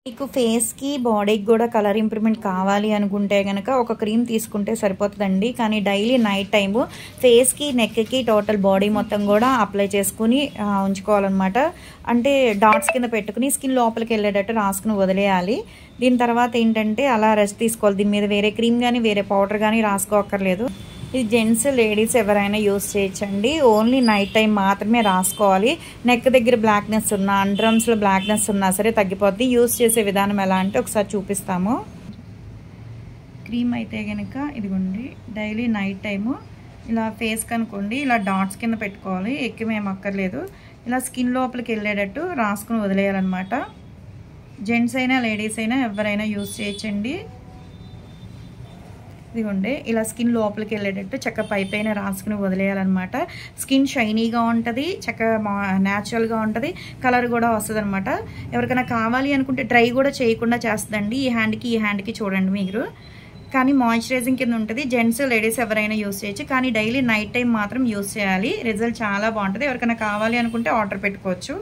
మీకు ఫేస్‌కి, బాడీకి గూడా కలర్ ఇంప్రూవ్‌మెంట్ కావాలి అనుకుంటే గనక ఒక క్రీమ్ తీసుకుంటే సరిపోతదండి. కానీ డైలీ నైట్ టైము ఫేస్‌కి, నెక్‌కి టోటల్ బాడీ మొత్తం గూడా అప్లై చేసుకొని ఉంచుకోవాలనమాట. అంటే డాట్స్ కింద పెట్టుకొని స్కిన్ లోపలికెళ్ళేటట్టు రాసుకొని వదిలేయాలి. దీని తర్వాత ఏంటంటే అలా రెస్ట్ తీసుకోవాలి. దీని మీద వేరే క్రీమ్ గానీ, వేరే పౌడర్ గానీ రాసుకోక్కర్లేదు. ఇది జెంట్స్, లేడీస్ ఎవరైనా యూజ్ చేయొచ్చండి. ఓన్లీ నైట్ టైం మాత్రమే రాసుకోవాలి. నెక్ దగ్గర బ్లాక్‌నెస్ ఉన్నా, అండర్ ఆర్మ్స్‌లో బ్లాక్‌నెస్ ఉన్నా సరే తగ్గిపోద్ది. యూజ్ చేసే విధానం ఎలా అంటే ఒకసారి చూపిస్తాము. క్రీమ్ అయితే గనక ఇదిగోండి, డైలీ నైట్ టైము ఇలా ఫేస్‌కి అనుకోండి ఇలా డాట్స్ కింద పెట్టుకోవాలి. ఎక్కువేం అక్కర్లేదు. ఇలా స్కిన్ లోపలికి వెళ్ళేటట్టు రాసుకుని వదిలేయాలన్నమాట. జెంట్స్ అయినా, లేడీస్ అయినా ఎవరైనా యూజ్ చేయొచ్చండి. ఇదిగోండి ఇలా స్కిన్ లోపలికి వెళ్ళేటట్టు చక్కగా పైపైన రాసుకుని వదిలేయాలన్నమాట. స్కిన్ షైనీగా ఉంటుంది, చక్కగా న్యాచురల్గా ఉంటుంది, కలర్ కూడా వస్తుంది అనమాట. ఎవరికైనా కావాలి అనుకుంటే డ్రై కూడా చేయకుండా చేస్తుందండి. ఈ హ్యాండ్కి చూడండి మీరు. కానీ మాయిశ్చరైజింగ్ కింద ఉంటుంది. జెంట్స్, లేడీస్ ఎవరైనా యూజ్ చేయొచ్చు. కానీ డైలీ నైట్ టైం మాత్రం యూజ్ చేయాలి. రిజల్ట్ చాలా బాగుంటుంది. ఎవరికైనా కావాలి అనుకుంటే ఆర్డర్ పెట్టుకోవచ్చు.